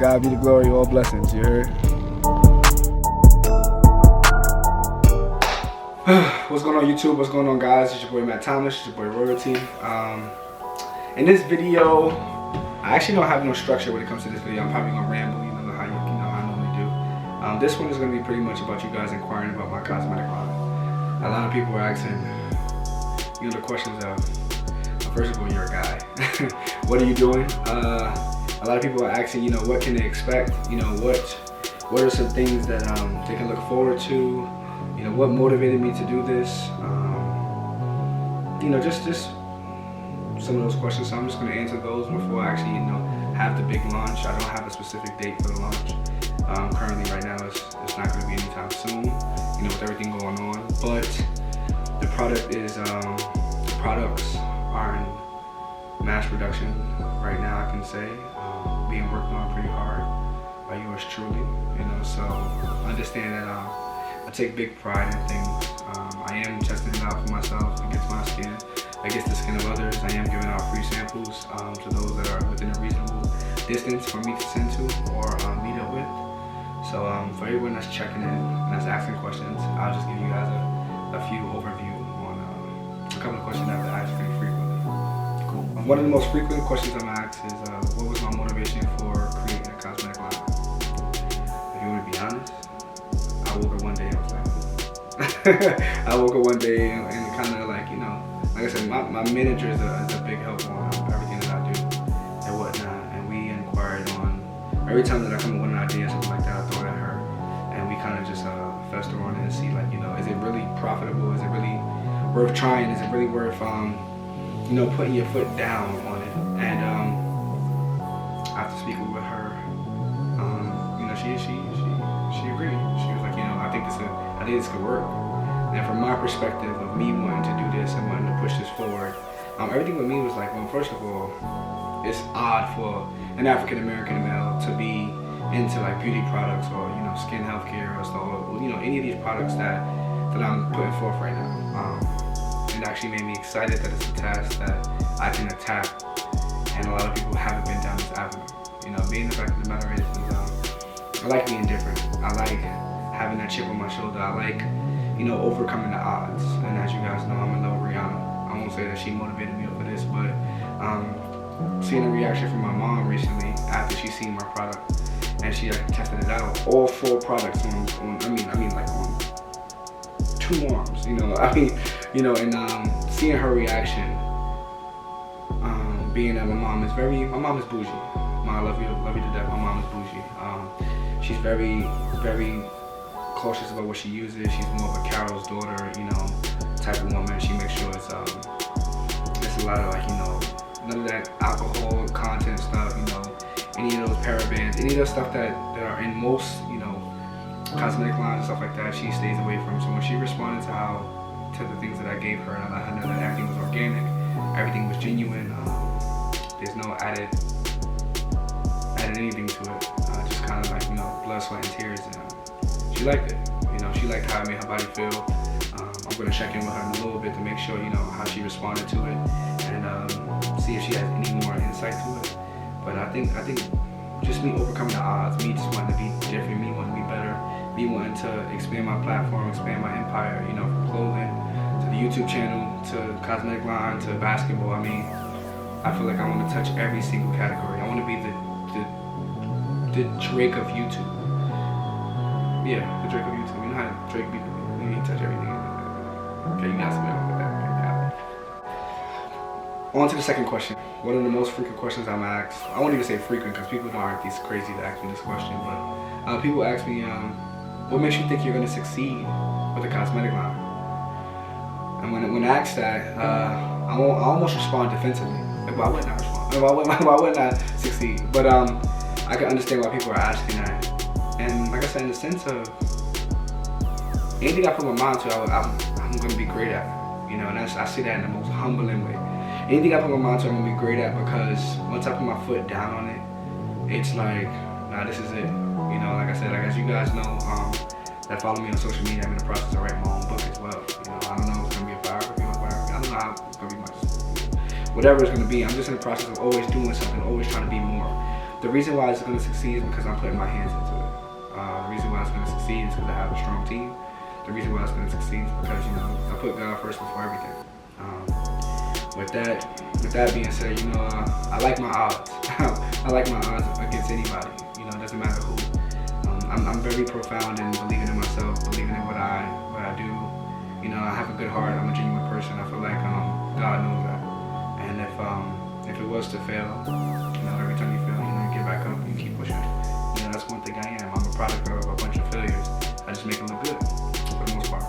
God be the glory, all blessings, you heard? What's going on YouTube? What's going on guys? It's your boy Matt Thomas, it's your boy Royalty. In this video, I actually don't have no structure when it comes to this video. I'm probably gonna ramble, you know how I normally do. This one is gonna be pretty much about you guys inquiring about my cosmetic line. A lot of people are asking, you know, the questions of, first of all, you're a guy. What are you doing? A lot of people are asking, you know, what can they expect? You know, what are some things that they can look forward to? You know, what motivated me to do this? You know, just some of those questions. So I'm just going to answer those before I actually, you know, have the big launch. I don't have a specific date for the launch. Currently, right now, it's not going to be anytime soon. You know, with everything going on. But the product is, the products are in mass production right now. I can say being worked on pretty hard by yours truly. You know, so understand that I take big pride in things. I am testing it out for myself against my skin, against the skin of others. I am giving out free samples to those that are within a reasonable distance for me to send to or meet up with. So for everyone that's checking in and that's asking questions, I'll just give you guys a few overview on a couple of questions that I've asked pretty frequently. Cool. One of the most frequent questions I'm asked is, what was my motivation for creating a cosmetic line? If you want to be honest, I woke up one day and was like, I woke up one day and kind of like, you know, like I said, my manager is a big help on everything that I do and whatnot. And we inquired on, every time that I come up with an idea or something like that, I throw it at her. And we kind of just fester on it and see, like, you know, is it really profitable? Is it really worth trying? Is it really worth, you know, putting your foot down on it? And after speaking with her, you know, she agreed. She was like, you know, I think this could work. And from my perspective of me wanting to do this and wanting to push this forward, everything with me was like, well, first of all, it's odd for an African American male to be into like beauty products or, you know, skin healthcare or stuff, or, you know, any of these products that I'm putting forth right now. It actually made me excited that it's a task that I can attack, and a lot of people haven't been down this avenue. You know, being the fact of the matter is, I like being different. I like having that chip on my shoulder. I like, you know, overcoming the odds. And as you guys know, I'm in love with Rihanna. I won't say that she motivated me for this, but seeing a reaction from my mom recently after she seen my product and she tested it out, all 4 products on I mean like on 2 arms, you know. You know, and seeing her reaction, being that my mom is bougie. I love you to death. My mom is bougie. She's very, very cautious about what she uses. She's more of a Carol's daughter, you know, type of woman. She makes sure it's a lot of, like, you know, none of that alcohol content stuff, you know, any of those parabens, any of those stuff that are in most, you know, cosmetic lines and stuff like that, she stays away from. So when she responded to the things that I gave her, and I let her know that everything was organic, everything was genuine, there's no added anything to it, just kind of like, you know, blood, sweat, and tears. And she liked it. You know, she liked how it made her body feel. I'm going to check in with her in a little bit to make sure, you know, how she responded to it, and see if she has any more insight to it. But I think just me overcoming the odds, me just wanting to be different, me wanting to be better, me wanting to expand my platform, expand my empire, you know, from clothing to the YouTube channel to cosmetic line to basketball. I mean, I feel like I want to touch every single category. I want to be the Drake of YouTube. Yeah, the Drake of YouTube. You know how Drake be? You touch everything. Okay, you guys know with that. On to the second question. One of the most frequent questions I'm asked. I won't even say frequent because people aren't these crazy to ask me this question, but people ask me, what makes you think you're going to succeed with the cosmetic line? And when asked that, I almost respond defensively. Like, why wouldn't I respond? Why wouldn't I succeed? But I can understand why people are asking that. And like I said, in the sense of anything I put my mind to, I'm going to be great at. You know, and I see that in the most humbling way. Anything I put my mind to, I'm going to be great at, because once I put my foot down on it, it's like, nah, this is it. You know, like I said, like as you guys know, that follow me on social media, I'm in the process of writing my own book as well. You know, I don't know if it's going to be a biography or a biography. I don't know how it's going to be much. Whatever it's going to be, I'm just in the process of always doing something, always trying to be more. the reason why it's going to succeed is because I'm putting my hands into it. The reason why it's going to succeed is because I have a strong team. The reason why it's going to succeed is because, you know, I put God first before everything. With that being said, you know, I like my odds. I like my odds against anybody. You know, it doesn't matter who. I'm very profound in believing in myself, believing in what I do. You know, I have a good heart. I'm a genuine person. I feel like God knows that. And if it was to fail, you know, every time you fail, you know, you get back up, you keep pushing. You know, that's one thing I am. I'm a product of a bunch of failures. I just make them look good for the most part.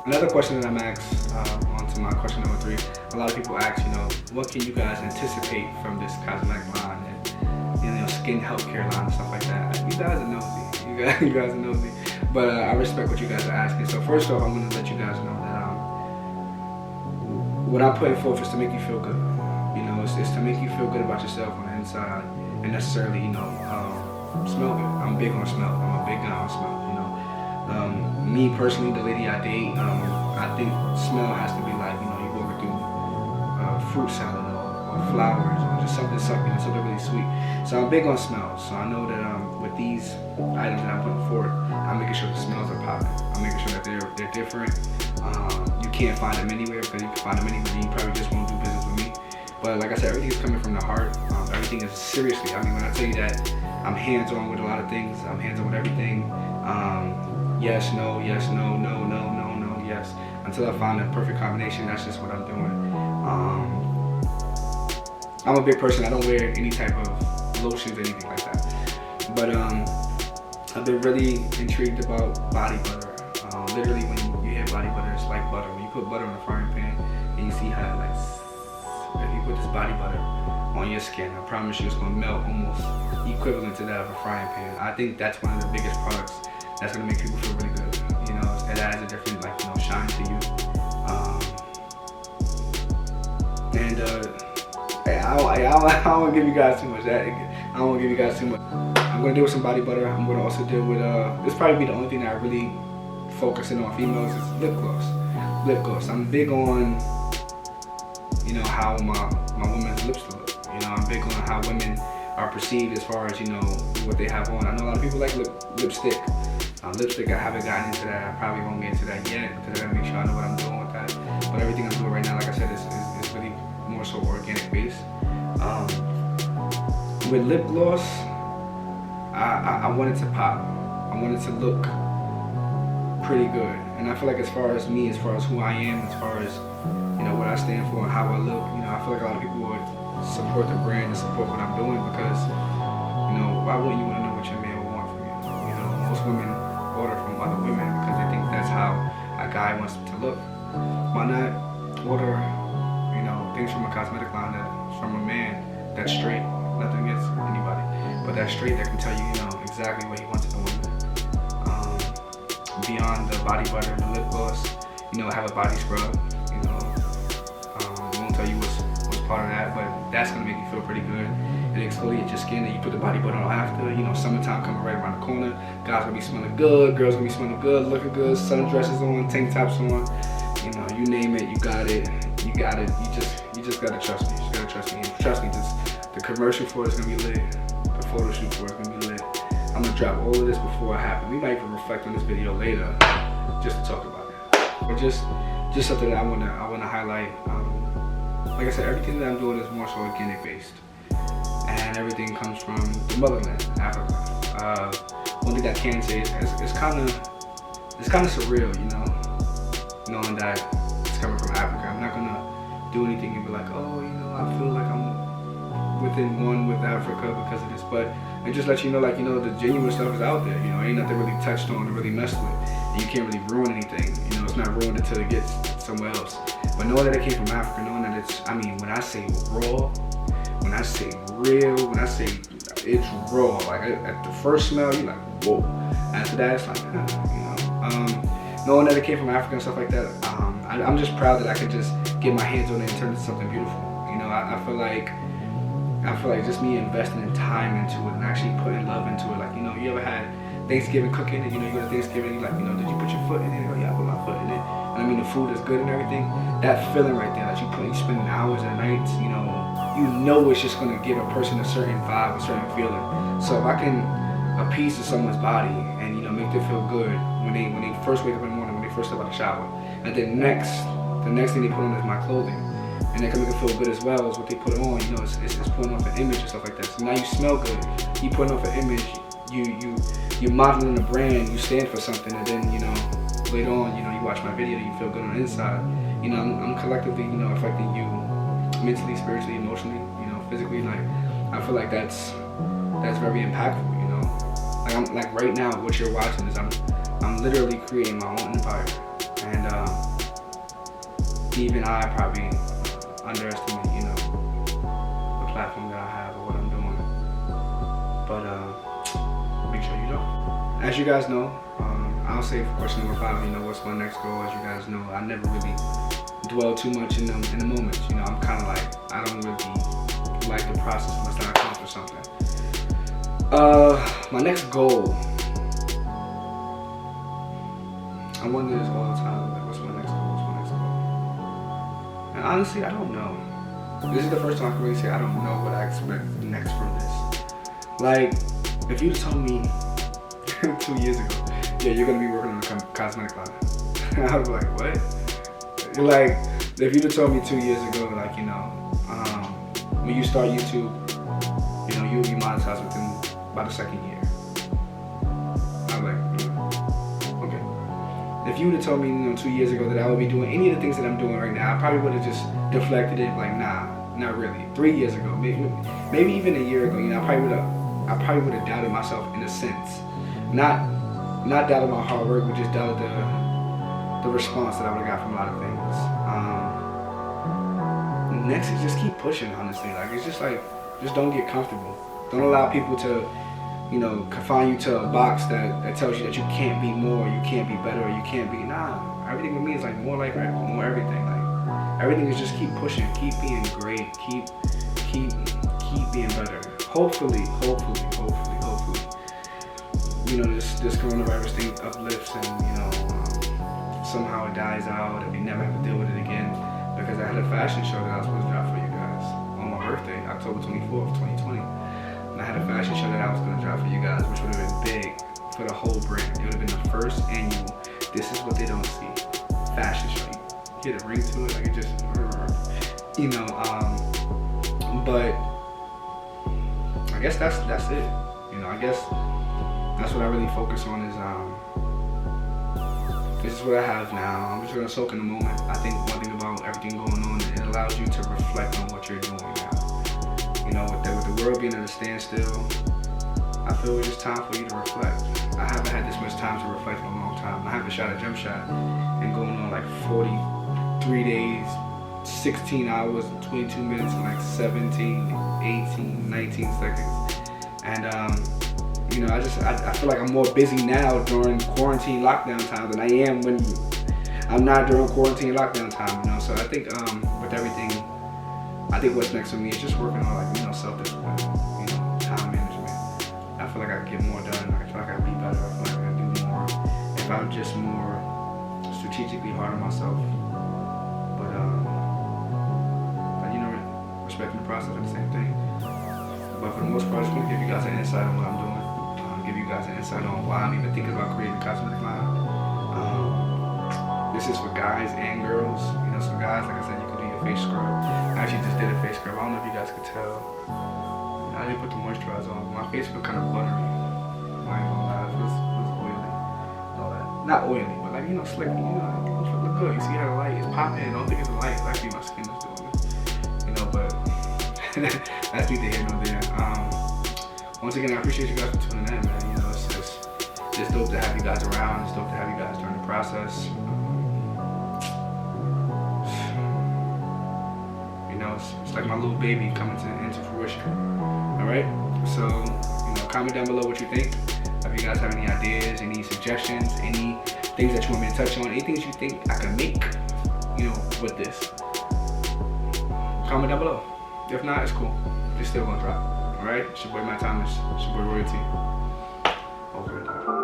Another question that I'm asked, on to my question number 3. A lot of people ask, you know, what can you guys anticipate from this cosmetic line and, you know, skin healthcare line and stuff like that? You guys are nosy. You guys are nosy. But I respect what you guys are asking. So first off, I'm going to let you guys know that what I'm putting forth is to make you feel good. You know, it's to make you feel good about yourself on the inside and necessarily, you know, smell good. I'm big on smell. I'm a big guy on smell, you know. Me personally, the lady I date, I think smell has to be like, you know, you walking through fruit salad or flowers or just something really sweet. So I'm big on smells. So I know that with these items that I'm putting forward, I'm making sure the smells are popping. I'm making sure that they're different. You can't find them anywhere because you can find them anywhere. You probably just won't do business with me. But like I said, everything is coming from the heart. Everything is seriously. I mean, when I tell you that I'm hands-on with a lot of things, I'm hands-on with everything. Yes, no, yes, no, no, no, no, no, yes. Until I find a perfect combination, that's just what I'm doing. I'm a big person. I don't wear any type of lotions or anything like that. But I've been really intrigued about body butter. Literally, when you hear body butter, it's like butter. When you put butter in a frying pan and you see how it like, if you put this body butter on your skin, I promise you it's going to melt almost equivalent to that of a frying pan. I think that's one of the biggest products that's going to make people feel really good. You know, it adds a different, like, you know, shine to you. I don't want to give you guys too much. I don't want to give you guys too much. I'm going to deal with some body butter. I'm going to also deal with, this probably be the only thing that I really focus in on females is lip gloss. Lip gloss. I'm big on, you know, how my women's lips look. You know, I'm big on how women are perceived as far as, you know, what they have on. I know a lot of people like lipstick. Lipstick, I haven't gotten into that. I probably won't get into that yet because I gotta make sure I know what I'm doing with that. But everything I'm doing right now, like I said, is really more so organic based. With lip gloss, I want it to pop. I want it to look pretty good. And I feel like as far as me, as far as who I am, as far as, you know, what I stand for and how I look, you know, I feel like a lot of people would support the brand and support what I'm doing because, you know, why wouldn't you want to know what your man would want from you? You know, most women order from other women because they think that's how a guy wants them to look. Why not order, you know, things from a cosmetic line that's from a man that's straight, nothing against anybody, but that's straight, that can tell you, you know, exactly what he wants in a woman. Beyond the body butter and the lip gloss, you know, have a body scrub, you know, I won't tell you what's part of that, but that's gonna make you feel pretty good. It exfoliates your skin and you put the body butter on after. You know, summertime coming right around the corner. Guys gonna be smelling good, girls gonna be smelling good, looking good, sundresses on, tank tops on. You know, you name it, you got it. You got it. You just gotta trust me. You just gotta trust me. And trust me, the commercial for it's gonna be lit. The photo shoot for it's gonna be lit. I'm gonna drop all of this before it happens. We might even reflect on this video later, just to talk about it. But just something that I wanna highlight. Like I said, everything that I'm doing is more so organic based. And everything comes from the motherland, Africa. One thing that I can say is it's kind of surreal, you know, knowing that it's coming from Africa. I'm not gonna do anything and be like, oh, you know, I feel like I'm within one with Africa because of this, but it just lets you know, like, you know, the genuine stuff is out there. You know, ain't nothing really touched on or really messed with, and you can't really ruin anything. You know, it's not ruined until it gets somewhere else. But knowing that it came from Africa, knowing that it's, I mean, when I say raw, when I say real, when I say it's raw, like at the first smell, you're like, whoa. After that, it's like, you know. Knowing that it came from Africa and stuff like that, I'm just proud that I could just get my hands on it and turn it into something beautiful. You know, I feel like just me investing in time into it and actually putting love into it. Like, you know, you ever had Thanksgiving cooking and, you know, you go to Thanksgiving, you're like, you know, did you put your foot in it? Oh yeah, I put my foot in it. And I mean, the food is good and everything. That feeling right there that you spending hours and nights, you know, you you know it's just gonna give a person a certain vibe, a certain feeling. So if I can appease to someone's body and, you know, make them feel good when they first wake up in the morning, when they first step out of the shower, and then the next thing they put on is my clothing, and they can make them feel good as well as what they put on. You know, it's putting off an image and stuff like that. So now you smell good, you putting off an image, you modeling a brand, you stand for something, and then, you know, later on, you know, you watch my video, you feel good on the inside. You know, I'm collectively, you know, affecting you mentally, spiritually, emotionally, you know, physically. Like, I feel like that's very impactful, you know. Like, I'm like right now, what you're watching is I'm literally creating my own empire, and even I probably underestimate, you know, the platform that I have or what I'm doing. But make sure you know. As you guys know, I'll say for question number 5, you know, what's my next goal? As you guys know, I never really dwell too much in the moments. You know, I'm kind of like, I don't really like the process unless I accomplish something. My next goal, I wonder this all the time, like, what's my next goal, what's my next goal? And honestly, I don't know. This is the first time I can really say I don't know what I expect next from this. Like, if you told me 2 years ago, yeah, you're gonna be working on a cosmetic line, I was like, what? Like, if you'd have told me 2 years ago, like, you know, when you start YouTube, you know, you'll be monetized within about the 2nd year. I was like, okay. If you would have told me, you know, 2 years ago that I would be doing any of the things that I'm doing right now, I probably would have just deflected it, like, nah, not really. 3 years ago, maybe even a year ago, you know, I probably would have doubted myself in a sense. Not doubted my hard work, but just doubted the response that I would have got from a lot of things. Next is just keep pushing, honestly. Like, it's just like, just don't get comfortable. Don't allow people to, you know, confine you to a box that tells you that you can't be more, you can't be better, or you can't be, nah. Everything with me is like more everything. Like, everything is just keep pushing, keep being great, keep being better. Hopefully, you know, this coronavirus thing uplifts and, you know, somehow it dies out and we never have to deal with it again, because I had a fashion show that I was supposed to drop for you guys on my birthday, October 24th, 2020. And I had a fashion show that I was going to drop for you guys, which would have been big for the whole brand. It would have been the first annual, this is what they don't see, fashion show. You hear the ring to it, like it just, you know, but I guess that's it. You know, I guess that's what I really focus on is, this is what I have now. I'm just gonna soak in the moment. I think one thing about everything going on, it allows you to reflect on what you're doing now. You know, with the world being at a standstill, I feel it's just time for you to reflect. I haven't had this much time to reflect in a long time. I haven't shot a jump shot and going on like 43 days, 16 hours, 22 minutes, and like 17, 18, 19 seconds. And you know, I feel like I'm more busy now during quarantine lockdown time than I am when I'm not during quarantine lockdown time, you know. So I think with everything, I think what's next for me is just working on, like, you know, self-discipline, you know, time management. I feel like I can get more done. I feel like I can be better. I feel like I can do more if I'm just more strategically hard on myself. But you know, respecting the process is the same thing. But for the most part, I just want to give you guys an insight on what I'm doing. Give you guys an insight on why I'm even thinking about creating a cosmetic line. This is for guys and girls. You know, so guys, like I said, you can do your face scrub. I actually just did a face scrub. I don't know if you guys could tell. I didn't put the moisturizer on. My face felt kind of buttery. I ain't gonna lie, it was oily. All that. Not oily, but like, you know, slick. You know, it look good. You see how the light is popping. Don't think it's the light. It's actually my skin that's doing it. You know, but that's neither here nor there. Once again, I appreciate you guys for tuning in, man. You know, it's dope to have you guys around. It's dope to have you guys during the process. You know, it's like my little baby coming into fruition. All right. So, you know, comment down below what you think. If you guys have any ideas, any suggestions, any things that you want me to touch on, anything that you think I can make, you know, with this, comment down below. If not, it's cool. It's still gonna drop. Alright, it's your boy Matt Thomas, it's your boy Royalty. Over and out.